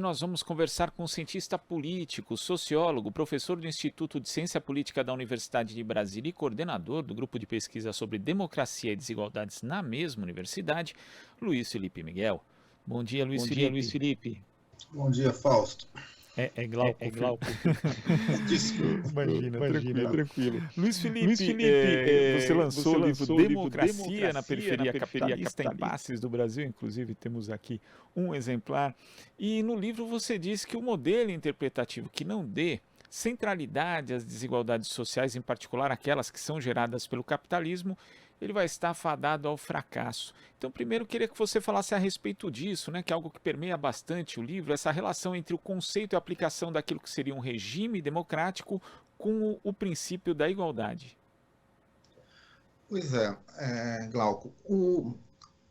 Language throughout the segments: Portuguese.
Nós vamos conversar com um cientista político, sociólogo, professor do Instituto de Ciência Política da Universidade de Brasília e coordenador do grupo de pesquisa sobre democracia e desigualdades na mesma universidade, Luiz Felipe Miguel. Bom dia, Luiz Bom dia, Felipe. Luiz Felipe. Bom dia, Fausto. É Glauco. Glauco. Desculpa. Imagina, tranquilo. Luiz Felipe, você lançou o livro Democracia na Periferia Capitalista, Impasses do Brasil, inclusive temos aqui um exemplar. E no livro você diz que o modelo interpretativo que não dê centralidade às desigualdades sociais, em particular aquelas que são geradas pelo capitalismo, ele vai estar fadado ao fracasso. Então, primeiro, queria que você falasse a respeito disso, né, que é algo que permeia bastante o livro, essa relação entre o conceito e a aplicação daquilo que seria um regime democrático com o princípio da igualdade. Pois é, Glauco.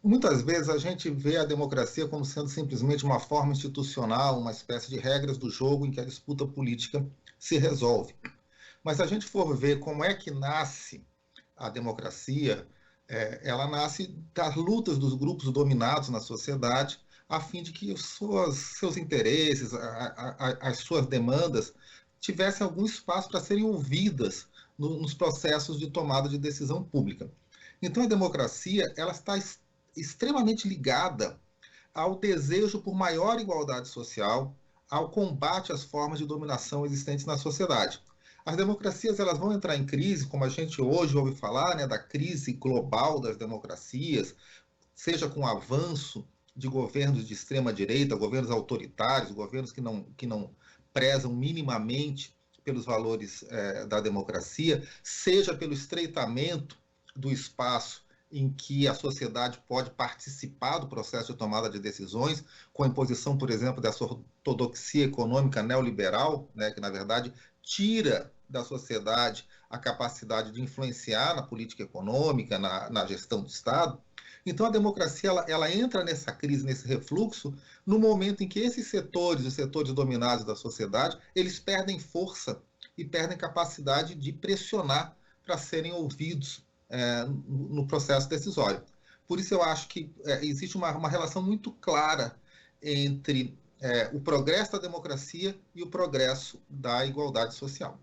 Muitas vezes a gente vê a democracia como sendo simplesmente uma forma institucional, uma espécie de regras do jogo em que a disputa política se resolve. Mas se a gente for ver como é que nasce a democracia, ela nasce das lutas dos grupos dominados na sociedade, a fim de que seus interesses, as suas demandas, tivessem algum espaço para serem ouvidas nos processos de tomada de decisão pública. Então, a democracia ela está extremamente ligada ao desejo por maior igualdade social, ao combate às formas de dominação existentes na sociedade. As democracias elas vão entrar em crise, como a gente hoje ouve falar, né, da crise global das democracias, seja com o avanço de governos de extrema-direita, governos autoritários, governos que não prezam minimamente pelos valores da democracia, seja pelo estreitamento do espaço em que a sociedade pode participar do processo de tomada de decisões, com a imposição, por exemplo, dessa ortodoxia econômica neoliberal, né, que, na verdade, tira da sociedade a capacidade de influenciar na política econômica, na gestão do Estado. Então, a democracia ela entra nessa crise, nesse refluxo, no momento em que esses setores, os setores dominados da sociedade, eles perdem força e perdem capacidade de pressionar para serem ouvidos no processo decisório. Por isso eu acho que existe uma relação muito clara entre o progresso da democracia e o progresso da igualdade social.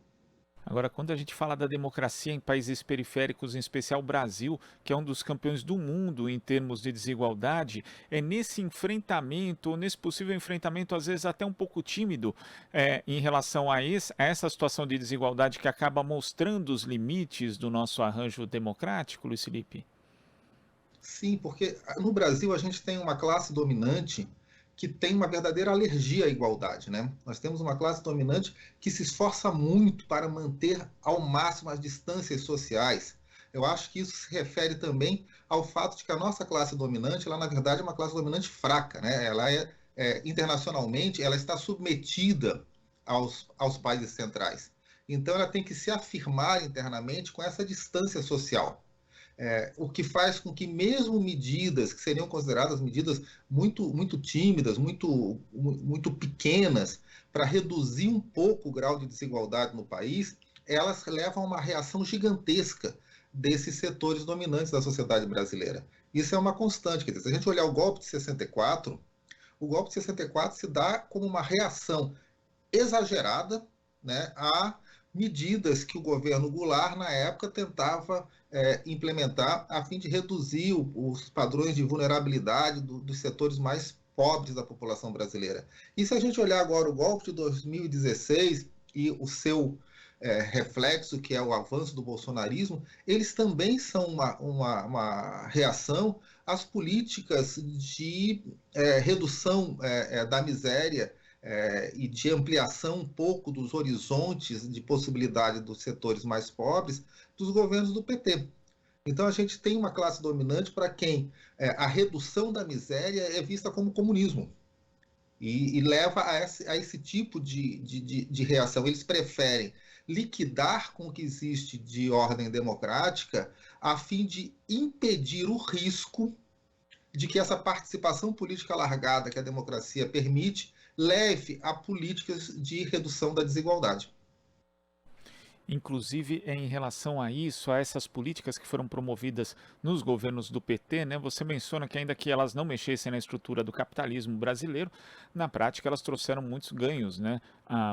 Agora, quando a gente fala da democracia em países periféricos, em especial o Brasil, que é um dos campeões do mundo em termos de desigualdade, é nesse enfrentamento, ou nesse possível enfrentamento, às vezes até um pouco tímido, em relação a essa situação de desigualdade que acaba mostrando os limites do nosso arranjo democrático, Luiz Felipe? Sim, porque no Brasil a gente tem uma classe dominante que tem uma verdadeira alergia à igualdade, né? Nós temos uma classe dominante que se esforça muito para manter ao máximo as distâncias sociais. Eu acho que isso se refere também ao fato de que a nossa classe dominante, ela na verdade é uma classe dominante fraca, né? Ela internacionalmente, ela está submetida aos países centrais. Então ela tem que se afirmar internamente com essa distância social. O que faz com que mesmo medidas que seriam consideradas medidas muito tímidas, muito pequenas, para reduzir um pouco o grau de desigualdade no país, elas levam a uma reação gigantesca desses setores dominantes da sociedade brasileira. Isso é uma constante. Quer dizer, se a gente olhar o golpe de 64, o golpe de 64 se dá como uma reação exagerada, né, a medidas que o governo Goulart, na época, tentava implementar a fim de reduzir os padrões de vulnerabilidade dos setores mais pobres da população brasileira. E se a gente olhar agora o golpe de 2016 e o seu reflexo, que é o avanço do bolsonarismo, eles também são uma reação às políticas de redução da miséria e de ampliação um pouco dos horizontes de possibilidade dos setores mais pobres dos governos do PT. Então a gente tem uma classe dominante para quem a redução da miséria é vista como comunismo e leva a esse tipo de reação. Eles preferem liquidar com o que existe de ordem democrática a fim de impedir o risco de que essa participação política alargada que a democracia permite leve a políticas de redução da desigualdade. Inclusive, em relação a isso, a essas políticas que foram promovidas nos governos do PT, né, você menciona que ainda que elas não mexessem na estrutura do capitalismo brasileiro, na prática elas trouxeram muitos ganhos, né,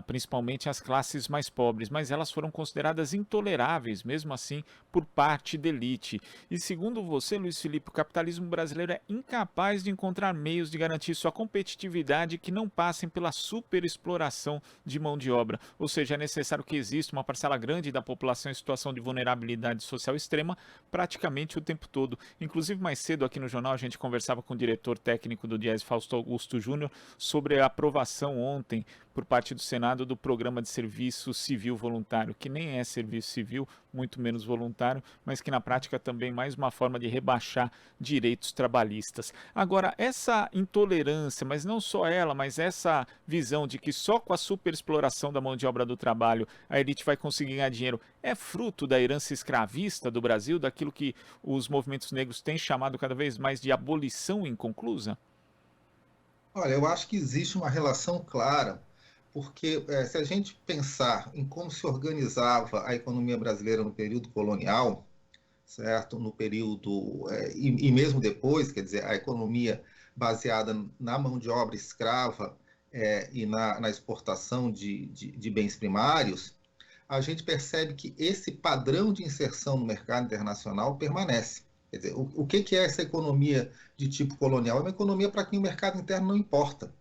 principalmente às classes mais pobres, mas elas foram consideradas intoleráveis, mesmo assim, por parte da elite. E segundo você, Luiz Felipe, o capitalismo brasileiro é incapaz de encontrar meios de garantir sua competitividade que não passem pela superexploração de mão de obra, ou seja, é necessário que exista uma parcela grande da população em situação de vulnerabilidade social extrema praticamente o tempo todo. Inclusive, mais cedo aqui no jornal a gente conversava com o diretor técnico do Diese, Fausto Augusto Júnior, sobre a aprovação ontem por parte do Senado do Programa de Serviço Civil Voluntário, que nem é serviço civil, muito menos voluntário, mas que na prática também é mais uma forma de rebaixar direitos trabalhistas. Agora, essa intolerância, mas não só ela, mas essa visão de que só com a superexploração da mão de obra do trabalho a elite vai conseguir ganhar dinheiro, é fruto da herança escravista do Brasil, daquilo que os movimentos negros têm chamado cada vez mais de abolição inconclusa? Olha, eu acho que existe uma relação clara, porque se a gente pensar em como se organizava a economia brasileira no período colonial, certo? No período, e mesmo depois, quer dizer, a economia baseada na mão de obra escrava e na exportação de bens primários, a gente percebe que esse padrão de inserção no mercado internacional permanece. Quer dizer, o que é essa economia de tipo colonial? É uma economia para quem o mercado interno não importa.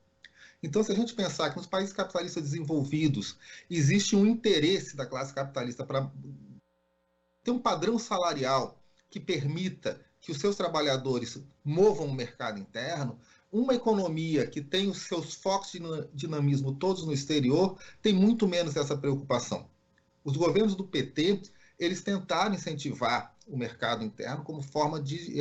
Então, se a gente pensar que nos países capitalistas desenvolvidos existe um interesse da classe capitalista para ter um padrão salarial que permita que os seus trabalhadores movam o mercado interno, uma economia que tem os seus focos de dinamismo todos no exterior tem muito menos essa preocupação. Os governos do PT, eles tentaram incentivar o mercado interno como forma de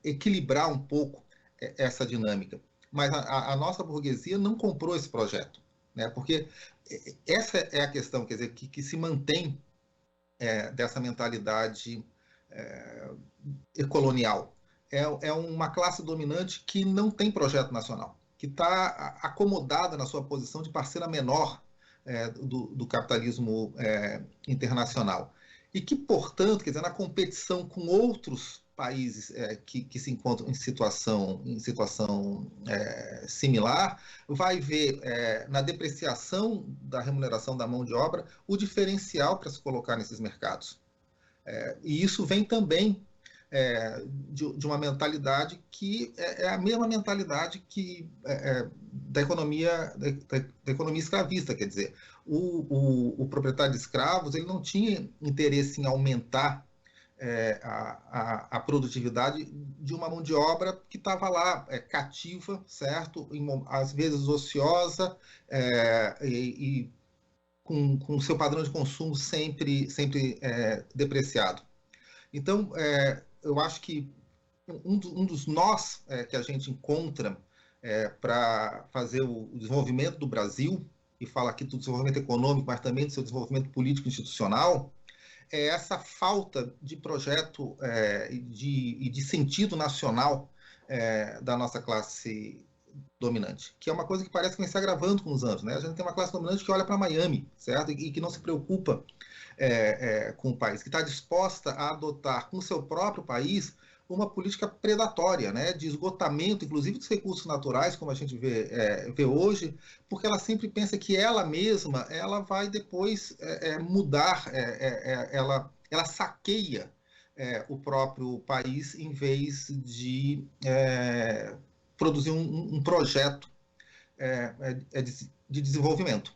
equilibrar um pouco essa dinâmica. Mas a nossa burguesia não comprou esse projeto, né? Porque essa é a questão, quer dizer, que se mantém dessa mentalidade colonial. É uma classe dominante que não tem projeto nacional, que está acomodada na sua posição de parceira menor do capitalismo internacional. E que, portanto, quer dizer, na competição com outros países que se encontram em situação similar, vai ver na depreciação da remuneração da mão de obra o diferencial para se colocar nesses mercados. E isso vem também de uma mentalidade que é a mesma mentalidade que da economia escravista, quer dizer, o proprietário de escravos ele não tinha interesse em aumentar a produtividade de uma mão de obra que estava lá cativa, certo? Às vezes ociosa e com o seu padrão de consumo sempre depreciado. Então, eu acho que um dos nós que a gente encontra para fazer o desenvolvimento do Brasil, e fala aqui do desenvolvimento econômico, mas também do seu desenvolvimento político institucional, é essa falta de projeto e de sentido nacional da nossa classe dominante, que é uma coisa que parece que vem se agravando com os anos, né? A gente tem uma classe dominante que olha para Miami, certo? E que não se preocupa com o país, que está disposta a adotar com o seu próprio país uma política predatória, né, de esgotamento, inclusive dos recursos naturais, como a gente vê hoje, porque ela sempre pensa que ela mesma ela vai depois mudar, ela saqueia o próprio país em vez de produzir um projeto de desenvolvimento.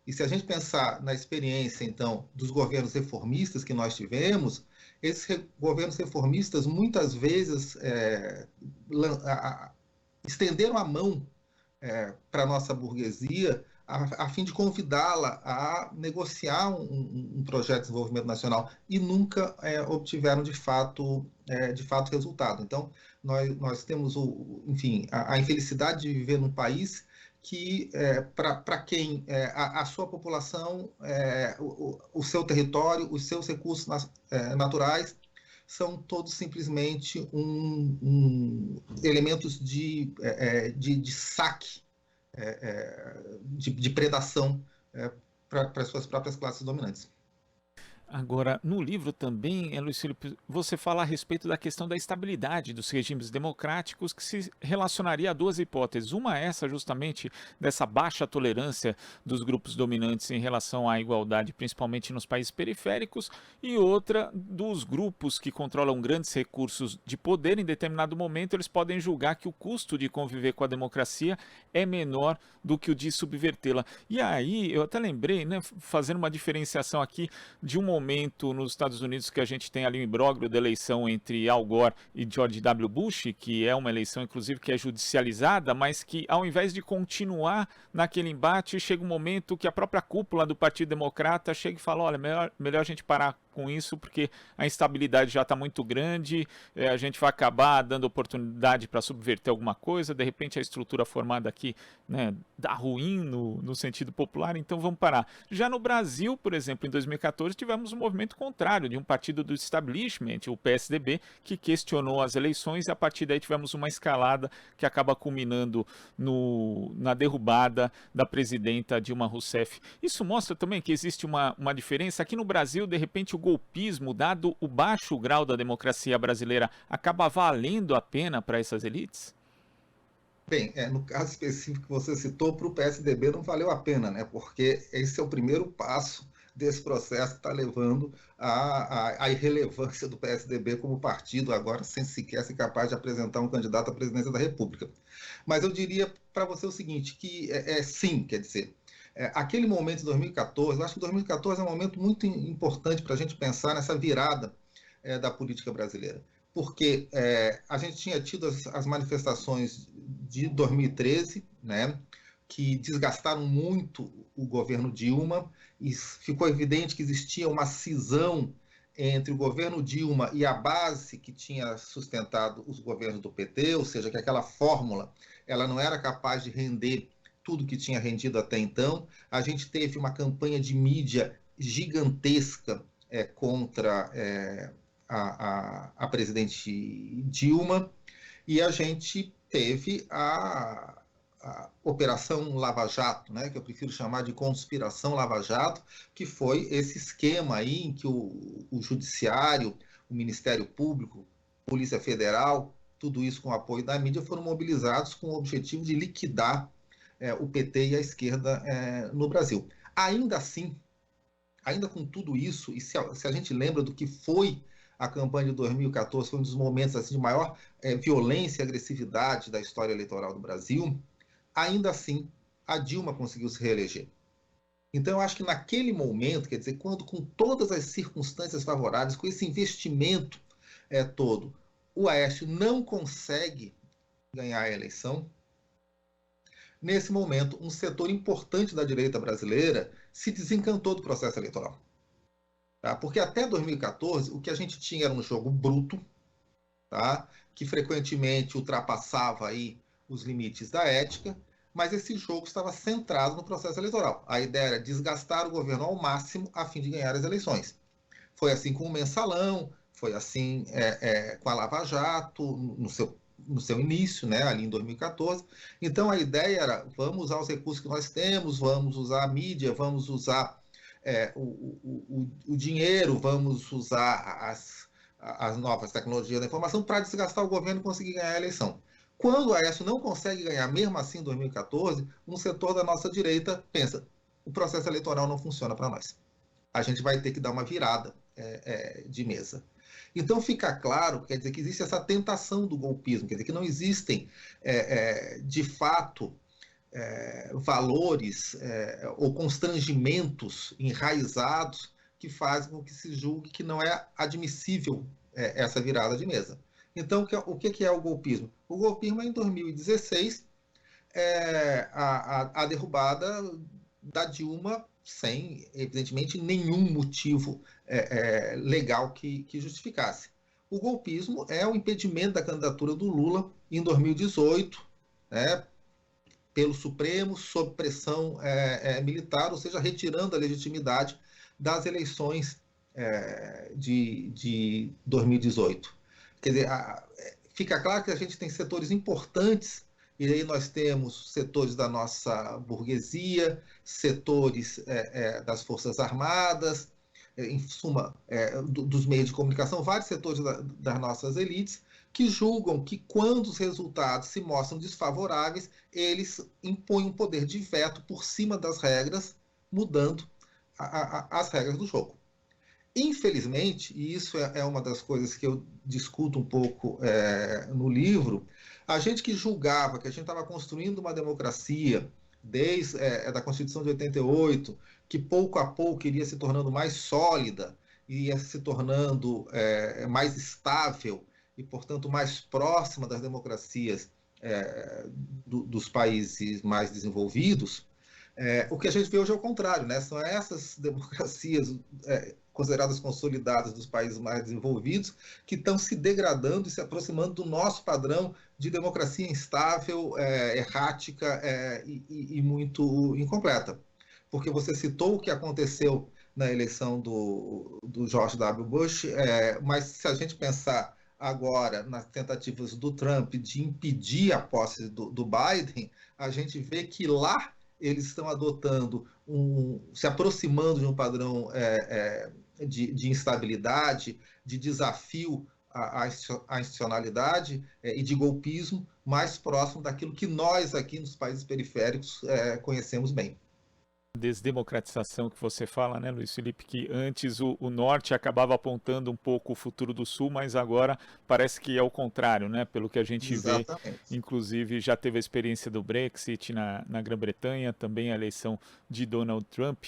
E se a gente pensar na experiência, então, dos governos reformistas que nós tivemos, esses governos reformistas muitas vezes estenderam a mão para a nossa burguesia a fim de convidá-la a negociar um projeto de desenvolvimento nacional e nunca obtiveram de fato resultado. Então, nós temos enfim, a infelicidade de viver num país que, para quem a sua população, o seu território, os seus recursos naturais são todos simplesmente elementos de saque, de predação para as suas próprias classes dominantes. Agora, no livro também, Luiz Felipe, você fala a respeito da questão da estabilidade dos regimes democráticos que se relacionaria a duas hipóteses. Uma é essa justamente dessa baixa tolerância dos grupos dominantes em relação à igualdade, principalmente nos países periféricos, e outra dos grupos que controlam grandes recursos de poder. Em determinado momento, eles podem julgar que o custo de conviver com a democracia é menor do que o de subvertê-la. E aí, eu até lembrei, né, fazendo uma diferenciação aqui de um momento nos Estados Unidos que a gente tem ali o imbróglio da eleição entre Al Gore e George W. Bush, que é uma eleição, inclusive, que é judicializada, mas que, ao invés de continuar naquele embate, chega um momento que a própria cúpula do Partido Democrata chega e fala, olha, melhor a gente parar com isso, porque a instabilidade já está muito grande, a gente vai acabar dando oportunidade para subverter alguma coisa, de repente a estrutura formada aqui, né, dá ruim no sentido popular, então vamos parar. Já no Brasil, por exemplo, em 2014, tivemos um movimento contrário, de um partido do establishment, o PSDB, que questionou as eleições, e a partir daí tivemos uma escalada que acaba culminando na derrubada da presidenta Dilma Rousseff. Isso mostra também que existe uma diferença. Aqui no Brasil, de repente, o golpismo, dado o baixo grau da democracia brasileira, acaba valendo a pena para essas elites? Bem, no caso específico que você citou, para o PSDB não valeu a pena, né? Porque esse é o primeiro passo desse processo que está levando à irrelevância do PSDB como partido, agora sem sequer ser capaz de apresentar um candidato à presidência da República. Mas eu diria para você o seguinte, que sim, quer dizer, aquele momento de 2014, eu acho que 2014 é um momento muito importante para a gente pensar nessa virada da política brasileira. Porque a gente tinha tido as manifestações de 2013, né, que desgastaram muito o governo Dilma, e ficou evidente que existia uma cisão entre o governo Dilma e a base que tinha sustentado os governos do PT, ou seja, que aquela fórmula ela não era capaz de render tudo que tinha rendido até então. A gente teve uma campanha de mídia gigantesca contra a presidente Dilma, e a gente teve a Operação Lava Jato, né, que eu prefiro chamar de Conspiração Lava Jato, que foi esse esquema aí em que o Judiciário, o Ministério Público, Polícia Federal, tudo isso com o apoio da mídia, foram mobilizados com o objetivo de liquidar o PT e a esquerda no Brasil. Ainda assim, ainda com tudo isso, e se a gente lembra do que foi a campanha de 2014, foi um dos momentos assim, de maior violência e agressividade da história eleitoral do Brasil, ainda assim, a Dilma conseguiu se reeleger. Então, eu acho que naquele momento, quer dizer, quando com todas as circunstâncias favoráveis, com esse investimento todo, o Aécio não consegue ganhar a eleição, nesse momento, um setor importante da direita brasileira se desencantou do processo eleitoral. Tá? Porque até 2014, o que a gente tinha era um jogo bruto, tá? Que frequentemente ultrapassava aí os limites da ética, mas esse jogo estava centrado no processo eleitoral. A ideia era desgastar o governo ao máximo a fim de ganhar as eleições. Foi assim com o Mensalão, foi assim com a Lava Jato, no seu início, né, ali em 2014. Então a ideia era, vamos usar os recursos que nós temos, vamos usar a mídia, vamos usar o dinheiro, vamos usar as novas tecnologias da informação para desgastar o governo e conseguir ganhar a eleição. Quando o Aécio não consegue ganhar, mesmo assim em 2014, um setor da nossa direita pensa, o processo eleitoral não funciona para nós. A gente vai ter que dar uma virada de mesa. Então fica claro, quer dizer, que existe essa tentação do golpismo, quer dizer, que não existem, de fato, valores ou constrangimentos enraizados que fazem com que se julgue que não é admissível essa virada de mesa. Então, o que é o golpismo? O golpismo é, em 2016, a derrubada da Dilma sem, evidentemente, nenhum motivo legal que justificasse. O golpismo é o impedimento da candidatura do Lula em 2018, né, pelo Supremo, sob pressão militar, ou seja, retirando a legitimidade das eleições de 2018. Quer dizer, fica claro que a gente tem setores importantes, e aí nós temos setores da nossa burguesia, setores das Forças Armadas, em suma, dos meios de comunicação, vários setores das nossas elites, que julgam que quando os resultados se mostram desfavoráveis, eles impõem um poder de veto por cima das regras, mudando as regras do jogo. Infelizmente, e isso é uma das coisas que eu discuto um pouco no livro, a gente que julgava que a gente estava construindo uma democracia desde da Constituição de 88, que pouco a pouco iria se tornando mais sólida, iria se tornando mais estável e, portanto, mais próxima das democracias dos países mais desenvolvidos, o que a gente vê hoje é o contrário, né? São essas democracias consideradas consolidadas dos países mais desenvolvidos que estão se degradando e se aproximando do nosso padrão de democracia instável, errática e muito incompleta. Porque você citou o que aconteceu na eleição do George W. Bush, mas se a gente pensar agora nas tentativas do Trump de impedir a posse do Biden, a gente vê que lá eles estão adotando, se aproximando de um padrão de instabilidade, de desafio à institucionalidade e de golpismo mais próximo daquilo que nós aqui nos países periféricos conhecemos bem. Desdemocratização que você fala, né, Luiz Felipe, que antes o norte acabava apontando um pouco o futuro do sul, mas agora parece que é o contrário, né, pelo que a gente Exatamente. vê, inclusive já teve a experiência do Brexit na Grã-Bretanha, também a eleição de Donald Trump.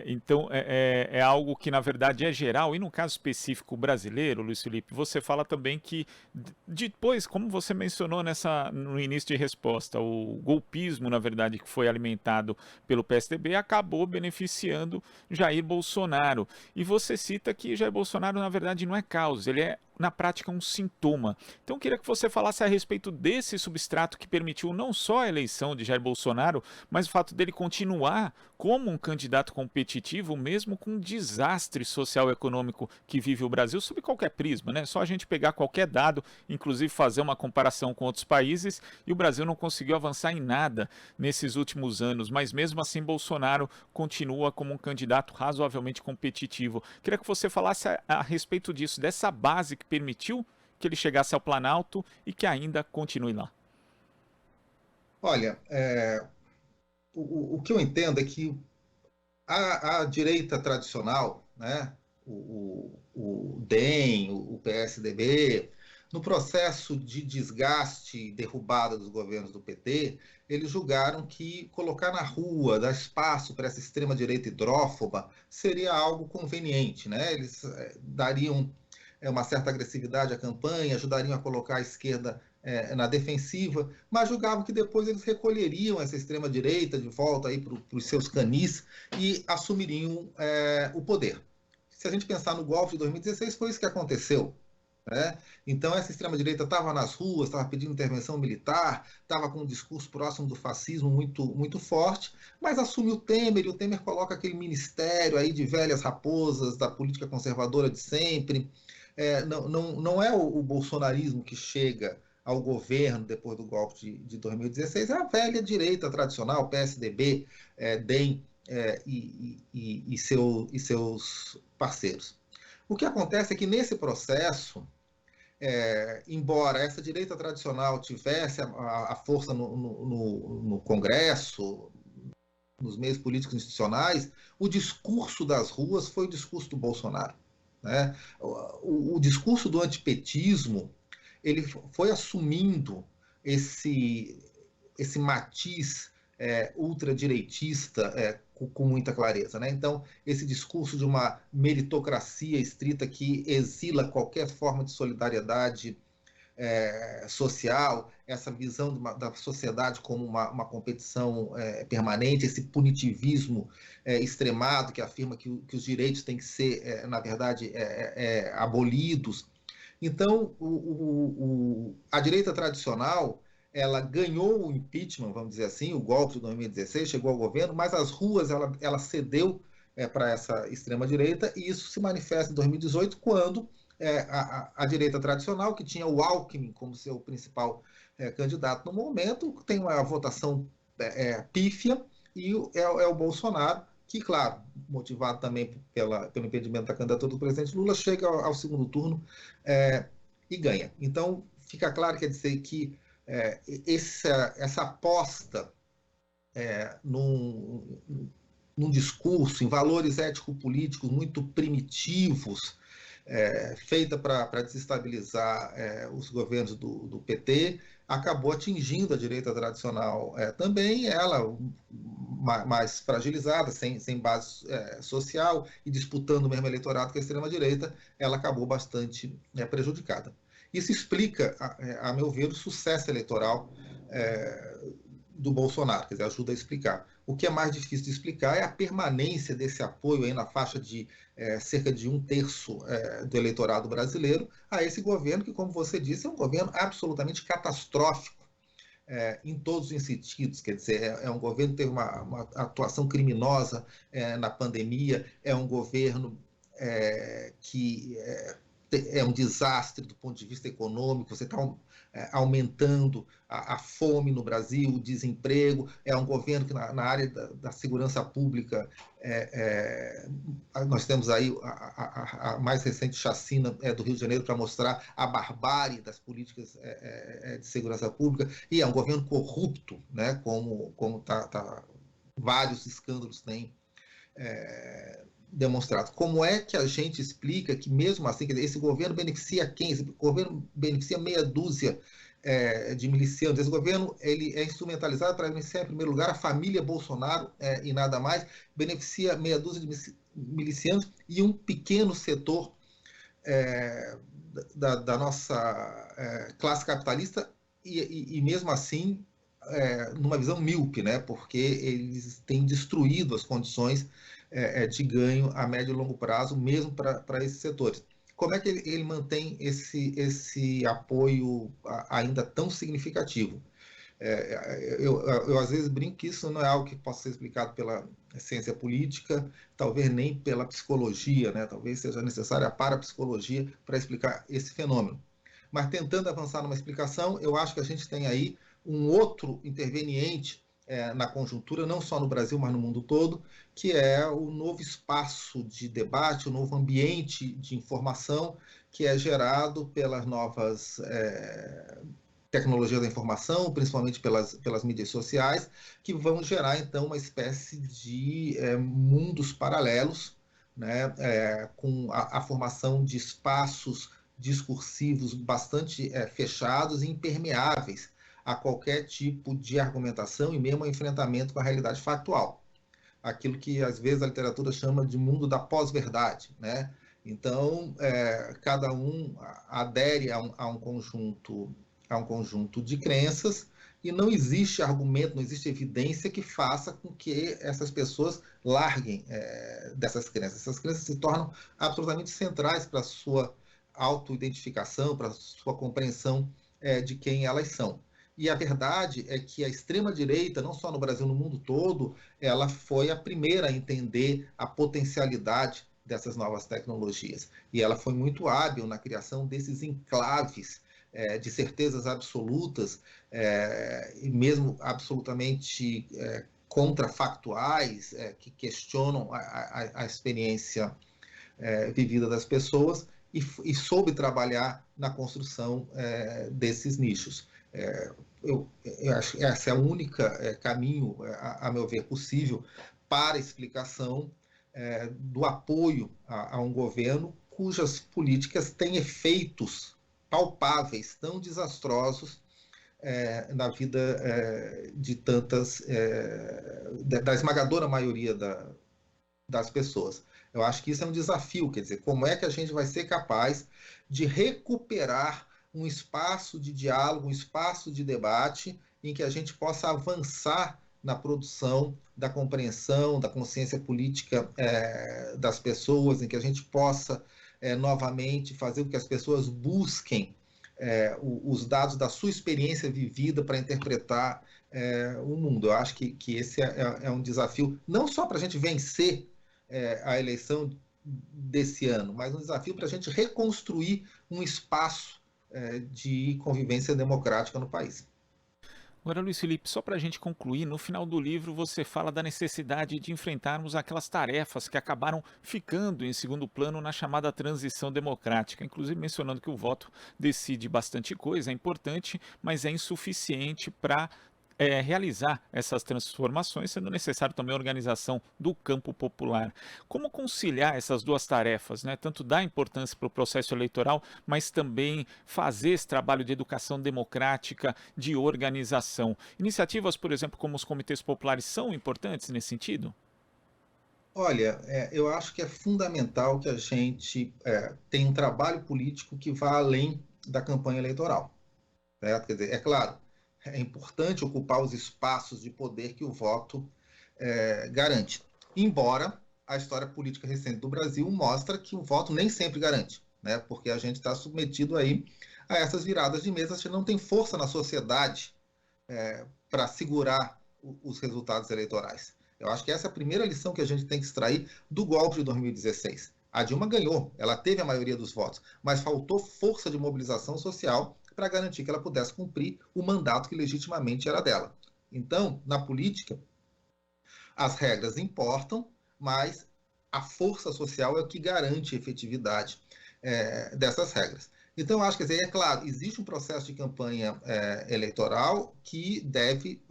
Então é algo que na verdade é geral, e no caso específico brasileiro, Luiz Felipe, você fala também que depois, como você mencionou no início de resposta, o golpismo na verdade que foi alimentado pelo PSDB acabou beneficiando Jair Bolsonaro, e você cita que Jair Bolsonaro na verdade não é causa, ele é na prática um sintoma. Então eu queria que você falasse a respeito desse substrato que permitiu não só a eleição de Jair Bolsonaro, mas o fato dele continuar como um candidato competitivo, mesmo com um desastre social e econômico que vive o Brasil, sob qualquer prisma, né? Só a gente pegar qualquer dado, inclusive fazer uma comparação com outros países, e o Brasil não conseguiu avançar em nada nesses últimos anos, mas mesmo assim Bolsonaro continua como um candidato razoavelmente competitivo. Queria que você falasse a respeito disso, dessa base que permitiu que ele chegasse ao Planalto e que ainda continue lá. Olha, o que eu entendo é que a direita tradicional, né, o DEM, o PSDB, no processo de desgaste e derrubada dos governos do PT, eles julgaram que colocar na rua, dar espaço para essa extrema-direita hidrófoba, seria algo conveniente, né? Eles dariam uma certa agressividade à campanha, ajudariam a colocar a esquerda na defensiva, mas julgavam que depois eles recolheriam essa extrema-direita de volta para os seus canis e assumiriam o poder. Se a gente pensar no golpe de 2016, foi isso que aconteceu. Né? Então, essa extrema-direita estava nas ruas, estava pedindo intervenção militar, estava com um discurso próximo do fascismo muito, muito forte, mas assume o Temer, e o Temer coloca aquele ministério aí de velhas raposas da política conservadora de sempre. Não é o bolsonarismo que chega ao governo depois do golpe de 2016, é a velha direita tradicional, PSDB, DEM e seus parceiros. O que acontece é que nesse processo, embora essa direita tradicional tivesse a força no Congresso, nos meios políticos institucionais, o discurso das ruas foi o discurso do Bolsonaro. Né? O discurso do antipetismo ele foi assumindo esse matiz ultradireitista com muita clareza. Né? Então, esse discurso de uma meritocracia estrita que exila qualquer forma de solidariedade social, essa visão da sociedade como uma competição permanente, esse punitivismo extremado que afirma que os direitos têm que ser, na verdade, abolidos. Então, a direita tradicional ela ganhou o impeachment, vamos dizer assim, o golpe de 2016, chegou ao governo, mas as ruas ela cedeu para essa extrema-direita, e isso se manifesta em 2018, quando a direita tradicional, que tinha o Alckmin como seu principal candidato no momento, tem uma votação pífia, e é o Bolsonaro que, claro, motivado também pelo impedimento da candidatura do presidente Lula, chega ao segundo turno e ganha. Então, fica claro, quer dizer, que essa aposta num discurso, em valores ético-políticos muito primitivos, feita para desestabilizar os governos do PT, acabou atingindo a direita tradicional também, ela mais fragilizada, sem base social e disputando o mesmo eleitorado que a extrema-direita, ela acabou bastante prejudicada. Isso explica, a meu ver, o sucesso eleitoral do Bolsonaro, quer dizer, ajuda a explicar. O que é mais difícil de explicar é a permanência desse apoio aí na faixa de cerca de 1/3 do eleitorado brasileiro a esse governo, que, como você disse, é um governo absolutamente catastrófico em todos os sentidos. Quer dizer, é um governo que teve uma atuação criminosa na pandemia, é um governo que é um desastre do ponto de vista econômico, você está aumentando a fome no Brasil, o desemprego, é um governo que na área da segurança pública, nós temos aí a mais recente chacina do Rio de Janeiro para mostrar a barbárie das políticas de segurança pública, e é um governo corrupto, né, como vários escândalos têm demonstrado. Como é que a gente explica que, mesmo assim, esse governo beneficia quem? Esse governo beneficia meia dúzia de milicianos. Esse governo ele é instrumentalizado para beneficiar, em primeiro lugar, a família Bolsonaro e nada mais, beneficia meia dúzia de milicianos e um pequeno setor da nossa classe capitalista, e mesmo assim, numa visão míope, né? Porque eles têm destruído as condições de ganho a médio e longo prazo, mesmo para esses setores. Como é que ele mantém esse apoio ainda tão significativo? Eu às vezes brinco que isso não é algo que possa ser explicado pela ciência política, talvez nem pela psicologia, né? Talvez seja necessária a parapsicologia para explicar esse fenômeno. Mas, tentando avançar numa explicação, eu acho que a gente tem aí um outro interveniente na conjuntura, não só no Brasil, mas no mundo todo, que é o novo espaço de debate, o novo ambiente de informação que é gerado pelas novas tecnologias da informação, principalmente pelas mídias sociais, que vão gerar, então, uma espécie de mundos paralelos, né, com a formação de espaços discursivos bastante fechados e impermeáveis a qualquer tipo de argumentação e mesmo a enfrentamento com a realidade factual. Aquilo que, às vezes, a literatura chama de mundo da pós-verdade, né? Então, cada um adere a um conjunto de crenças e não existe argumento, não existe evidência que faça com que essas pessoas larguem dessas crenças. Essas crenças se tornam absolutamente centrais para a sua autoidentificação, para a sua compreensão de quem elas são. E a verdade é que a extrema-direita, não só no Brasil, no mundo todo, ela foi a primeira a entender a potencialidade dessas novas tecnologias. E ela foi muito hábil na criação desses enclaves de certezas absolutas, e mesmo absolutamente contrafactuais, que questionam a experiência vivida das pessoas, e soube trabalhar na construção desses nichos. Eu acho que esse é o único caminho, a meu ver, possível para a explicação do apoio a um governo cujas políticas têm efeitos palpáveis, tão desastrosos na vida de da esmagadora maioria das pessoas. Eu acho que isso é um desafio, quer dizer, como é que a gente vai ser capaz de recuperar um espaço de diálogo, um espaço de debate em que a gente possa avançar na produção da compreensão, da consciência política das pessoas, em que a gente possa novamente fazer com que as pessoas busquem os dados da sua experiência vivida para interpretar o mundo. Eu acho que esse é um desafio, não só para a gente vencer a eleição desse ano, mas um desafio para a gente reconstruir um espaço de convivência democrática no país. Agora, Luiz Felipe, só para a gente concluir, no final do livro você fala da necessidade de enfrentarmos aquelas tarefas que acabaram ficando em segundo plano na chamada transição democrática, inclusive mencionando que o voto decide bastante coisa, é importante, mas é insuficiente para realizar essas transformações, sendo necessário também a organização do campo popular. Como conciliar essas duas tarefas, né? Tanto dar importância para o processo eleitoral, mas também fazer esse trabalho de educação democrática, de organização. Iniciativas, por exemplo, como os comitês populares são importantes nesse sentido? Olha, eu acho que é fundamental que a gente tenha um trabalho político que vá além da campanha eleitoral. Certo? Quer dizer, é claro, é importante ocupar os espaços de poder que o voto garante. Embora a história política recente do Brasil mostra que o voto nem sempre garante, né? Porque a gente está submetido aí a essas viradas de mesa, a gente não tem força na sociedade para segurar os resultados eleitorais. Eu acho que essa é a primeira lição que a gente tem que extrair do golpe de 2016. A Dilma ganhou, ela teve a maioria dos votos, mas faltou força de mobilização social para garantir que ela pudesse cumprir o mandato que legitimamente era dela. Então, na política, as regras importam, mas a força social é o que garante a efetividade dessas regras. Então, eu acho que, é claro, existe um processo de campanha eleitoral que deve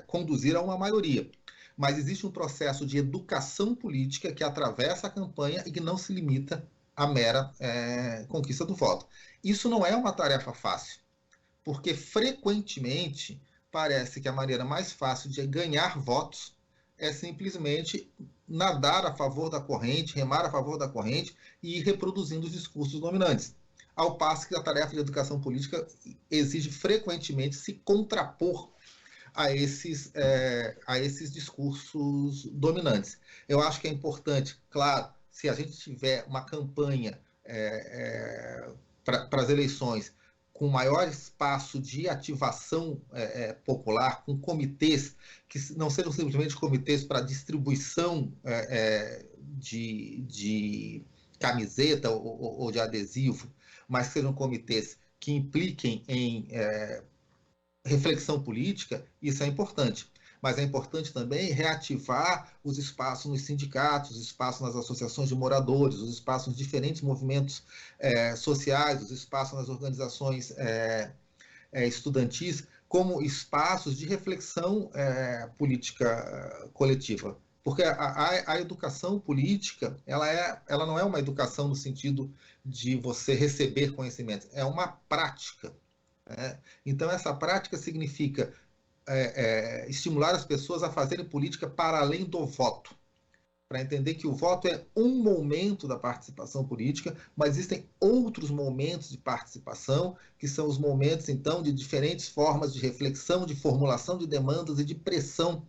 conduzir a uma maioria, mas existe um processo de educação política que atravessa a campanha e que não se limita à mera conquista do voto. Isso não é uma tarefa fácil, porque frequentemente parece que a maneira mais fácil de ganhar votos é simplesmente nadar a favor da corrente, remar a favor da corrente e ir reproduzindo os discursos dominantes. Ao passo que a tarefa de educação política exige frequentemente se contrapor a esses discursos dominantes. Eu acho que é importante, claro, se a gente tiver uma campanha para as eleições com maior espaço de ativação popular, com comitês que não sejam simplesmente comitês para distribuição de camiseta ou de adesivo, mas que sejam comitês que impliquem em reflexão política, isso é importante. Mas é importante também reativar os espaços nos sindicatos, os espaços nas associações de moradores, os espaços nos diferentes movimentos sociais, os espaços nas organizações estudantis, como espaços de reflexão política coletiva. Porque a educação política, ela não é uma educação no sentido de você receber conhecimento, é uma prática. Então, essa prática significa estimular as pessoas a fazerem política para além do voto, para entender que o voto é um momento da participação política, mas existem outros momentos de participação, que são os momentos, então, de diferentes formas de reflexão, de formulação de demandas e de pressão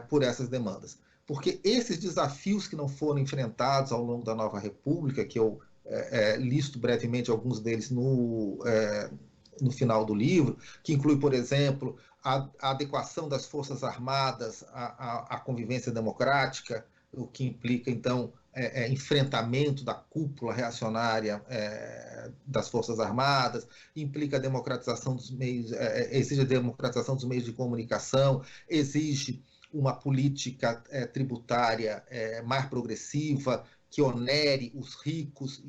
por essas demandas. Porque esses desafios que não foram enfrentados ao longo da nova República, que eu listo brevemente alguns deles no final do livro, que inclui, por exemplo, a adequação das Forças Armadas à convivência democrática, o que implica, então, enfrentamento da cúpula reacionária das Forças Armadas, implica a democratização dos meios, exige a democratização dos meios de comunicação, exige uma política tributária mais progressiva, que onere os ricos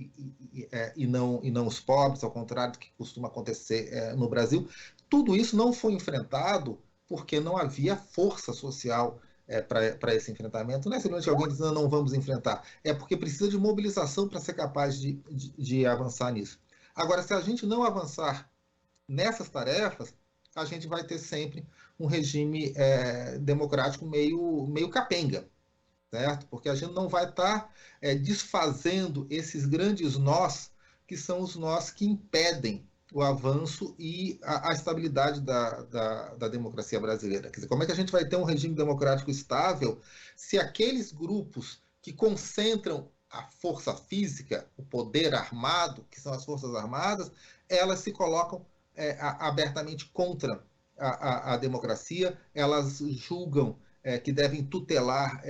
e não os pobres, ao contrário do que costuma acontecer no Brasil. Tudo isso não foi enfrentado porque não havia força social para esse enfrentamento. Não é simplesmente alguém dizendo não vamos enfrentar, é porque precisa de mobilização para ser capaz de avançar nisso. Agora, se a gente não avançar nessas tarefas, a gente vai ter sempre um regime democrático meio capenga. Certo? Porque a gente não vai estar desfazendo esses grandes nós, que são os nós que impedem o avanço e a estabilidade da democracia brasileira. Quer dizer, como é que a gente vai ter um regime democrático estável se aqueles grupos que concentram a força física, o poder armado, que são as Forças Armadas, elas se colocam abertamente contra a democracia, elas julgam que devem tutelar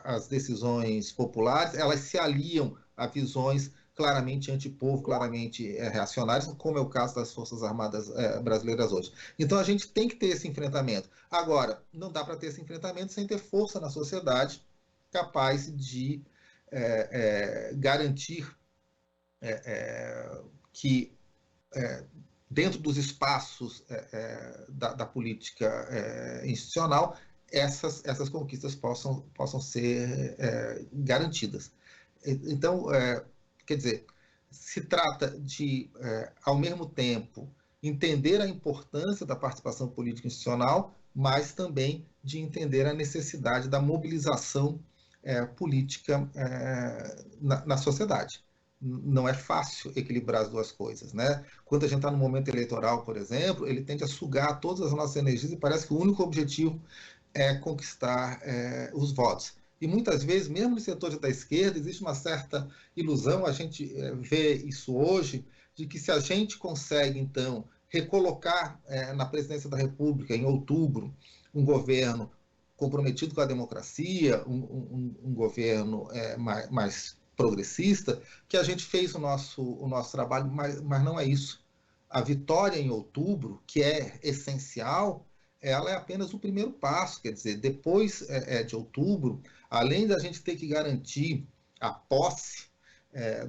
as decisões populares, elas se aliam a visões claramente antipovo, claramente reacionários, como é o caso das Forças Armadas brasileiras hoje. Então a gente tem que ter esse enfrentamento. Agora, não dá para ter esse enfrentamento sem ter força na sociedade capaz de garantir que dentro dos espaços da política institucional, essas conquistas possam ser garantidas. Então, quer dizer, se trata de, ao mesmo tempo, entender a importância da participação política institucional, mas também de entender a necessidade da mobilização política na sociedade. Não é fácil equilibrar as duas coisas, né? Quando a gente está no momento eleitoral, por exemplo, ele tende a sugar todas as nossas energias e parece que o único objetivo é conquistar os votos. E muitas vezes, mesmo nos setores da esquerda, existe uma certa ilusão, a gente vê isso hoje, de que se a gente consegue, então, recolocar na presidência da República, em outubro, um governo comprometido com a democracia, um governo mais progressista, que a gente fez o nosso trabalho, mas não é isso. A vitória em outubro, que é essencial, ela é apenas o primeiro passo, quer dizer, depois de outubro, além da gente ter que garantir a posse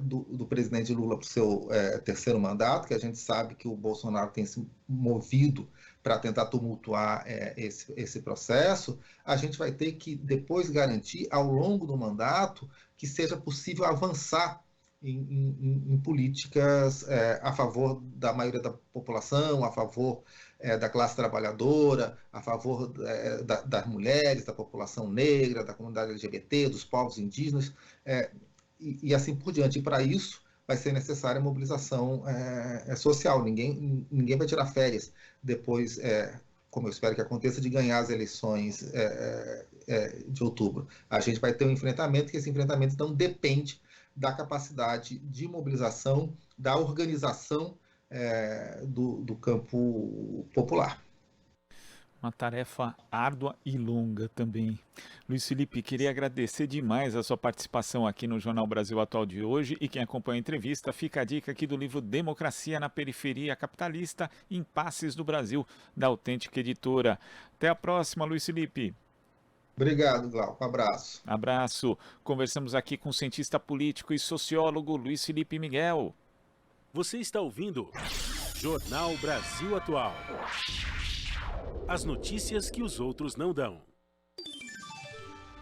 do presidente Lula para o seu terceiro mandato, que a gente sabe que o Bolsonaro tem se movido para tentar tumultuar esse processo, a gente vai ter que depois garantir, ao longo do mandato, que seja possível avançar em políticas a favor da maioria da população, a favor da classe trabalhadora, a favor das mulheres, da população negra, da comunidade LGBT, dos povos indígenas, e assim por diante. E para isso vai ser necessária a mobilização social. Ninguém vai tirar férias depois, como eu espero que aconteça, de ganhar as eleições de outubro. A gente vai ter um enfrentamento, que esse enfrentamento então depende da capacidade de mobilização, da organização do campo popular. Uma tarefa árdua e longa também. Luiz Felipe, queria agradecer demais a sua participação aqui no Jornal Brasil Atual de hoje, e quem acompanha a entrevista, fica a dica aqui do livro Democracia na Periferia Capitalista, Impasses do Brasil, da Autêntica Editora. Até a próxima, Luiz Felipe. Obrigado, Glauco. Abraço. Abraço. Conversamos aqui com o cientista político e sociólogo Luiz Felipe Miguel. Você está ouvindo Jornal Brasil Atual. As notícias que os outros não dão.